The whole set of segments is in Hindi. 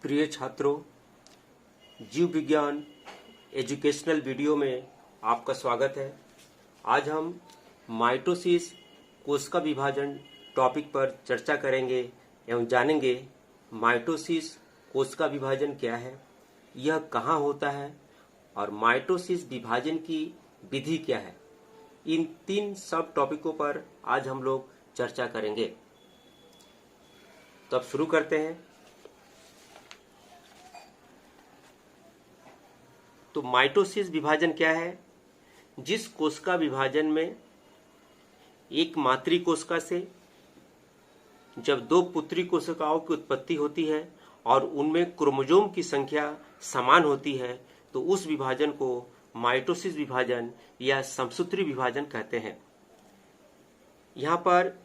प्रिय छात्रों, जीव विज्ञान एजुकेशनल वीडियो में आपका स्वागत है। आज हम माइटोसिस कोशिका विभाजन टॉपिक पर चर्चा करेंगे एवं जानेंगे माइटोसिस कोशिका विभाजन क्या है, यह कहाँ होता है और माइटोसिस विभाजन की विधि क्या है। इन तीन सब टॉपिकों पर आज हम लोग चर्चा करेंगे। तो अब शुरू करते हैं। तो माइटोसिस विभाजन क्या है? जिस कोशिका विभाजन में एक मातृ कोशिका से जब दो पुत्री कोशिकाओं की उत्पत्ति होती है और उनमें क्रोमोसोम की संख्या समान होती है, तो उस विभाजन को माइटोसिस विभाजन या समसूत्री विभाजन कहते हैं। यहाँ पर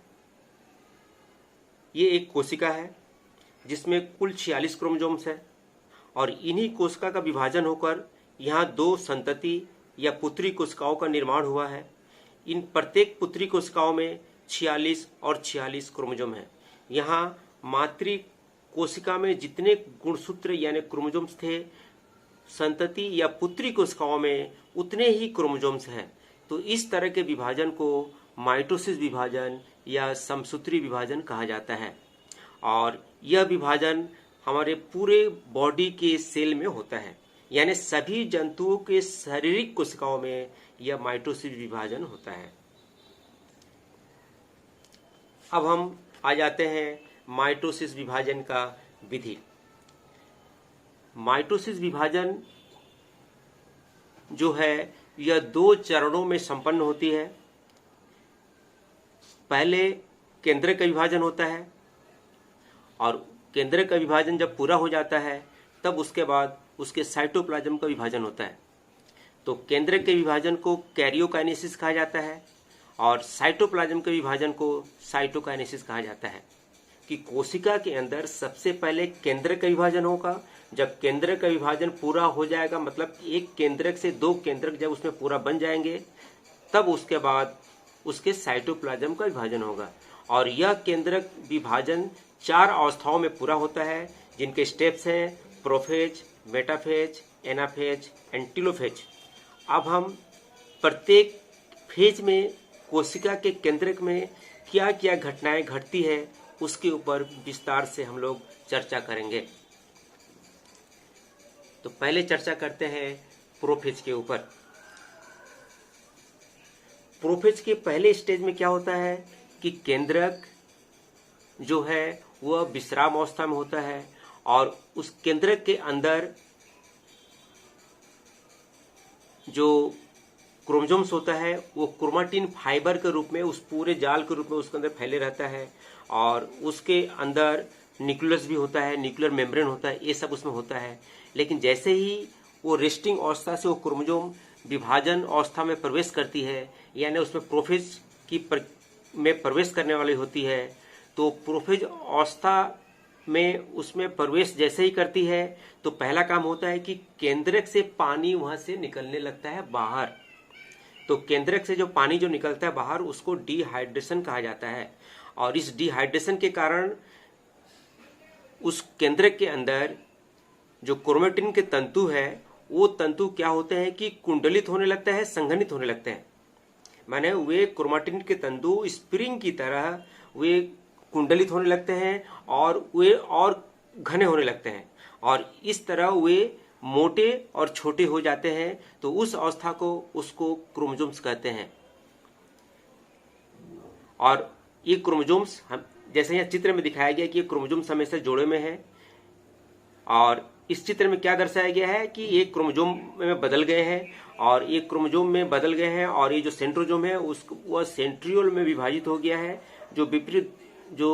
ये एक कोशिका है जिसमें कुल 46 क्रोमोसोम्स है और इन्हीं कोशिका का विभाजन होकर यहाँ दो संतति या पुत्री कोशिकाओं का निर्माण हुआ है। इन प्रत्येक पुत्री कोशिकाओं में 46 और 46 क्रोमोसोम है। यहाँ मातृ कोशिका में जितने गुणसूत्र यानी क्रोमोसोम्स थे, संतति या पुत्री कोशिकाओं में उतने ही क्रोमोसोम्स हैं। तो इस तरह के विभाजन को माइटोसिस विभाजन या समसूत्री विभाजन कहा जाता है और यह विभाजन हमारे पूरे बॉडी के सेल में होता है, यानी सभी जंतुओं के शारीरिक कोशिकाओं में यह माइटोसिस विभाजन होता है। अब हम आ जाते हैं माइटोसिस विभाजन का विधि। माइटोसिस विभाजन जो है यह दो चरणों में संपन्न होती है। पहले केंद्रक का विभाजन होता है और केंद्रक का विभाजन जब पूरा हो जाता है तब उसके बाद उसके साइटोप्लाज्म का विभाजन होता है। तो केंद्रक के विभाजन को कैरियोकाइनेसिस कहा जाता है और साइटोप्लाज्म के विभाजन को साइटोकाइनेसिस कहा जाता है। कि कोशिका के अंदर सबसे पहले केंद्रक का विभाजन होगा। जब केंद्रक का विभाजन पूरा हो जाएगा, मतलब एक केंद्रक से दो केंद्रक जब उसमें पूरा बन जाएंगे, तब उसके बाद उसके साइटोप्लाज्म का विभाजन होगा। और यह केंद्रक विभाजन 4 अवस्थाओं में पूरा होता है, जिनके स्टेप्स हैं prophase, metaphase, anaphase and telophase. अब हम प्रत्येक फेज में कोशिका के केंद्रक में क्या क्या घटनाएं घटती है उसके ऊपर विस्तार से हम लोग चर्चा करेंगे। तो पहले चर्चा करते हैं प्रोफेज के ऊपर। प्रोफेज के पहले स्टेज में क्या होता है कि केंद्रक जो है वह विश्राम अवस्था में होता है और उस केंद्रक के अंदर जो क्रोमोसोम्स होता है वो क्रोमाटिन फाइबर के रूप में, उस पूरे जाल के रूप में उसके अंदर फैले रहता है और उसके अंदर न्यूक्लियस भी होता है, न्यूक्लियर मेम्ब्रेन होता है, ये सब उसमें होता है। लेकिन जैसे ही वो रेस्टिंग अवस्था से वो क्रोमोसोम विभाजन अवस्था में प्रवेश करती है, यानी उसमें प्रोफेज में प्रवेश करने वाली होती है, तो प्रोफेज अवस्था में उसमें प्रवेश जैसे ही करती है तो पहला काम होता है कि केंद्रक से पानी वहां से निकलने लगता है बाहर। तो केंद्रक से जो पानी जो निकलता है बाहर उसको डिहाइड्रेशन कहा जाता है और इस डिहाइड्रेशन के कारण उस केंद्रक के अंदर जो क्रोमेटिन के तंतु है वो तंतु क्या होते हैं कि कुंडलित होने लगता है, संघनित होने लगते हैं। माने वे क्रोमेटिन के तंतु स्प्रिंग की तरह वे कुंडलित होने लगते हैं और वे और घने होने लगते हैं और इस तरह वे मोटे और छोटे हो जाते हैं। तो उस अवस्था को उसको क्रोमोसोम्स कहते हैं। और ये क्रोमोसोम्स हम जैसे यहाँ चित्र में दिखाया गया कि ये क्रोमोसोम्स हमेशा जोड़े में है और इस चित्र में क्या दर्शाया गया है कि ये क्रोमोसोम में बदल गए हैं और ये क्रोमोसोम में बदल गए हैं और ये जो सेंट्रोसोम है वह सेंट्रियोल में विभाजित हो गया है, जो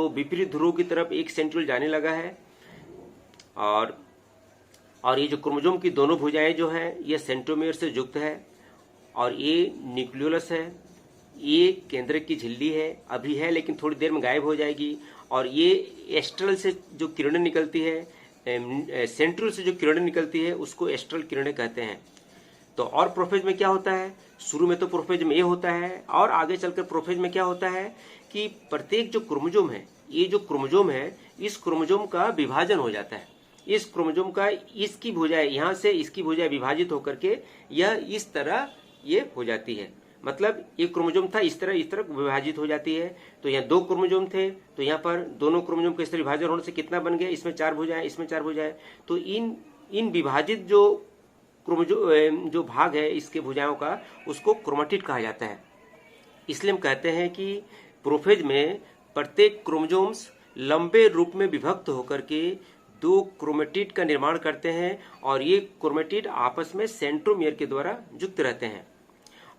विपरीत ध्रुव की तरफ एक सेंट्रियोल जाने लगा है। और ये जो क्रोमोसोम की दोनों भुजाएं जो है ये सेंट्रोमियर से युक्त है और ये न्यूक्लियोलस है। ये केंद्रक की झिल्ली है, अभी है लेकिन थोड़ी देर में गायब हो जाएगी। और ये एस्ट्रल से जो किरणें निकलती है, सेंट्रियोल से जो किरणें निकलती है उसको एस्ट्रल किरणें कहते हैं। तो और प्रोफेज में क्या होता है? शुरू में तो प्रोफेज में ये होता है और आगे चलकर प्रोफेज में क्या होता है कि प्रत्येक जो क्रोमोसोम है, ये जो क्रोमोसोम है इस क्रोमोसोम का विभाजन हो जाता है। इस क्रोमोजोम का इसकी भुजाएं, यहाँ से इसकी भुजाएं विभाजित होकर के यह इस तरह ये हो जाती है। मतलब एक क्रोमोजोम था, इस तरह विभाजित हो जाती है। तो यहाँ 2 क्रोमोजोम थे, तो यहाँ पर दोनों क्रोमोजोम के इस तरह विभाजन होने से कितना बन गया, इसमें 4 भुजाएं, इसमें 4 भुजाएं। तो इन विभाजित जो क्रोमोजोम जो भाग है इसके भुजाओं का, उसको क्रोमेटिड कहा जाता है। इसलिए हम कहते हैं कि प्रोफेज में प्रत्येक क्रोमोजोम्स लंबे रूप में विभक्त होकर के 2 क्रोमेटिड का निर्माण करते हैं और ये क्रोमेटिड आपस में सेंट्रोमियर के द्वारा युक्त रहते हैं।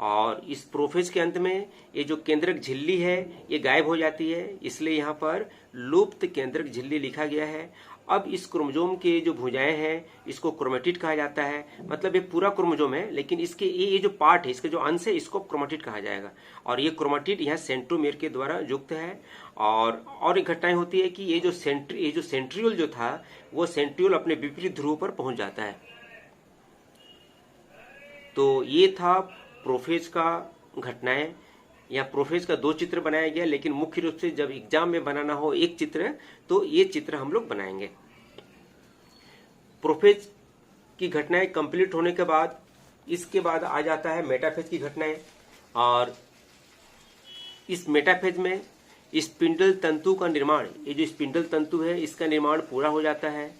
और इस प्रोफेज के अंत में ये जो केंद्रक झिल्ली है ये गायब हो जाती है, इसलिए यहाँ पर लुप्त केंद्रक झिल्ली लिखा गया है। अब इस क्रोमोजोम के जो भुजाएं हैं इसको क्रोमेटिड कहा जाता है। मतलब ये पूरा क्रोमोजोम है, लेकिन इसके ये जो पार्ट है, इसका जो अंश है, इसको क्रोमेटिड कहा जाएगा। और ये क्रोमेटिड यहाँ सेंट्रोमियर के द्वारा युक्त है। और एक घटनाएं होती है कि ये जो सेंट्रियोल जो था, वो सेंट्रियोल अपने विपरीत ध्रुव पर पहुंच जाता है। तो ये था प्रोफेज का घटनाएं। यहाँ प्रोफेज का 2 चित्र बनाया गया, लेकिन मुख्य रूप से जब एग्जाम में बनाना हो एक चित्र, तो ये चित्र हम लोग बनाएंगे। प्रोफेज की घटनाएं कंप्लीट होने के बाद इसके बाद आ जाता है मेटाफेज की घटनाएं। और इस मेटाफेज में स्पिंडल तंतु का निर्माण, ये जो स्पिंडल तंतु है इसका निर्माण पूरा हो जाता है।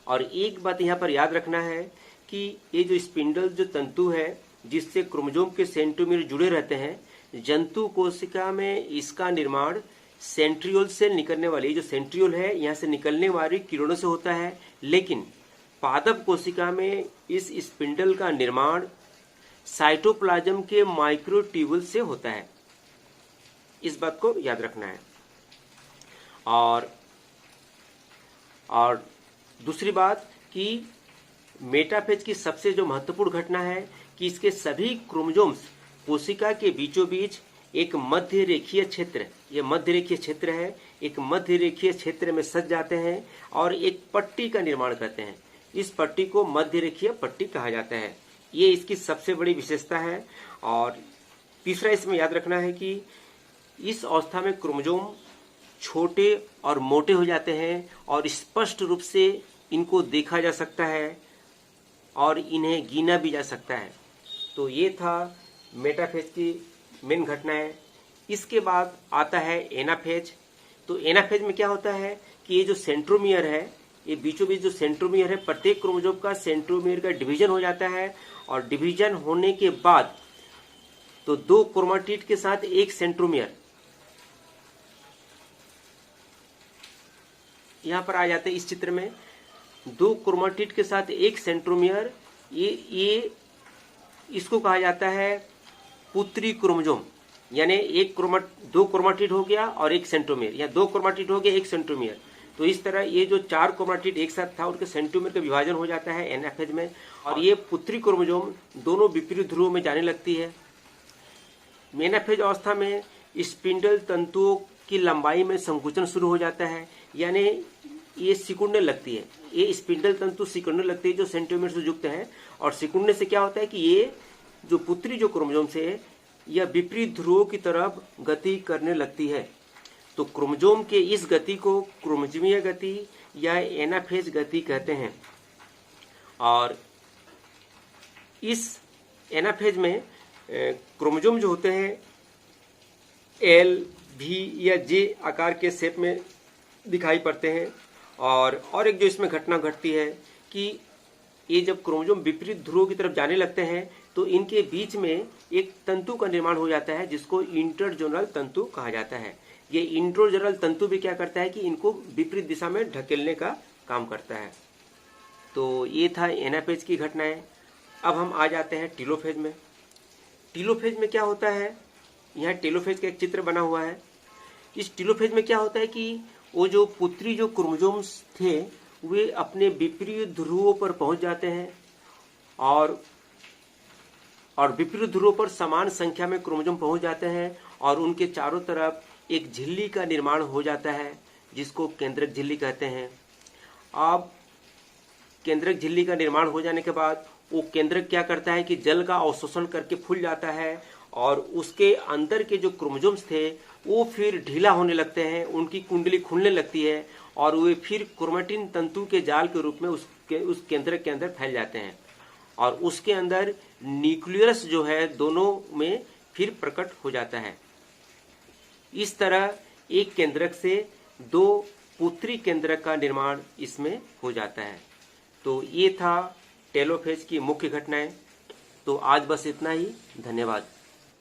और एक बात यहाँ पर याद रखना है कि ये जो स्पिंडल जो तंतु है जिससे क्रोमोजोम के सेंट्रोमियर जुड़े रहते हैं, जंतु कोशिका में इसका निर्माण सेंट्रियोल से निकलने वाली, जो सेंट्रियोल है यहाँ से निकलने वाली किरणों से होता है। लेकिन पादप कोशिका में इस स्पिंडल का निर्माण साइटोप्लाज्म के माइक्रोट्यूबुल से होता है। इस बात को याद रखना है। और दूसरी बात कि मेटाफेज की सबसे जो महत्वपूर्ण घटना है कि इसके सभी क्रोमोजोम्स कोशिका के बीचों बीच एक मध्य रेखीय क्षेत्र, ये मध्य रेखीय क्षेत्र है, एक मध्य रेखीय क्षेत्र में सज जाते हैं और एक पट्टी का निर्माण करते हैं। इस पट्टी को मध्य रेखीय पट्टी कहा जाता है। ये इसकी सबसे बड़ी विशेषता है। और तीसरा इसमें याद रखना है कि इस अवस्था में क्रोमोजोम छोटे और मोटे हो जाते हैं और स्पष्ट रूप से इनको देखा जा सकता है और इन्हें गिना भी जा सकता है। तो ये था मेटाफेज की मेन घटनाएं। इसके बाद आता है एनाफेज। तो एनाफेज में क्या होता है कि ये जो सेंट्रोमियर है, ये बीचों बीच जो सेंट्रोमियर है, प्रत्येक क्रोमोजोम का सेंट्रोमियर का डिवीजन हो जाता है। और डिवीजन होने के बाद तो 2 क्रोमेटिड के साथ एक सेंट्रोमियर यहाँ पर आ जाते हैं। इस चित्र में 2 क्रोमेटिड के साथ एक सेंट्रोमियर, ये इसको कहा जाता है पुत्री क्रोमोजोम। यानी 2 क्रोमेटिड हो गया और एक सेंट्रोमियर, या 2 क्रोमेटिड हो गया एक सेंट्रोमियर। तो इस तरह ये जो 4 क्रोमेटिड एक साथ था, उनके सेंट्रोमियर का विभाजन हो जाता है एनाफेज में। और ये पुत्री क्रोमोजोम दोनों विपरीत ध्रुवों में जाने लगती है। एनाफेज अवस्था में स्पिंडल तंतुओं की लंबाई में संकुचन शुरू हो जाता है, यानी ये सिकुड़ने लगती है। ये स्पिंडल तंतु सिकुड़ने लगती है जो सेंट्रोमियर से युक्त है। और सिकुड़ने से क्या होता है कि ये जो पुत्री जो क्रोमोजोम से यह विपरीत ध्रुवों की तरफ गति करने लगती है। तो क्रोमोजोम के इस गति को क्रोमोजोमीय गति या एनाफेज गति कहते हैं। और इस एनाफेज में क्रोमोजोम जो होते हैं एल, भी या जे आकार के शेप में दिखाई पड़ते हैं। और एक जो इसमें घटना घटती है कि ये जब क्रोमोजोम विपरीत ध्रुवों की तरफ जाने लगते हैं तो इनके बीच में एक तंतु का निर्माण हो जाता है जिसको इंटरजोनल तंतु कहा जाता है। ये इंटरजोनल तंतु भी क्या करता है कि इनको विपरीत दिशा में ढकेलने का काम करता है। तो ये था एनाफेज की घटनाएं। अब हम आ जाते हैं टीलोफेज में। टीलोफेज में क्या होता है, यहाँ टेलोफेज का एक चित्र बना हुआ है। इस टीलोफेज में क्या होता है कि वो जो पुत्री जो क्रोमोजोम्स थे वे अपने विपरीत ध्रुवों पर पहुंच जाते हैं और विपरीत ध्रुवों पर समान संख्या में क्रोमोजोम पहुंच जाते हैं और उनके चारों तरफ एक झिल्ली का निर्माण हो जाता है जिसको केंद्रक झिल्ली कहते हैं। अब केंद्रक झिल्ली का निर्माण हो जाने के बाद वो केंद्रक क्या करता है कि जल का अवशोषण करके फूल जाता है और उसके अंदर के जो क्रोमोजोम्स थे वो फिर ढीला होने लगते हैं, उनकी कुंडली खुलने लगती है और वे फिर क्रोमेटिन तंतु के जाल के रूप में उस केंद्र के अंदर फैल जाते हैं और उसके अंदर न्यूक्लियस जो है दोनों में फिर प्रकट हो जाता है। इस तरह एक केंद्रक से दो पुत्री केंद्रक का निर्माण इसमें हो जाता है। तो ये था टेलोफेज की मुख्य घटनाएं। तो आज बस इतना ही। धन्यवाद।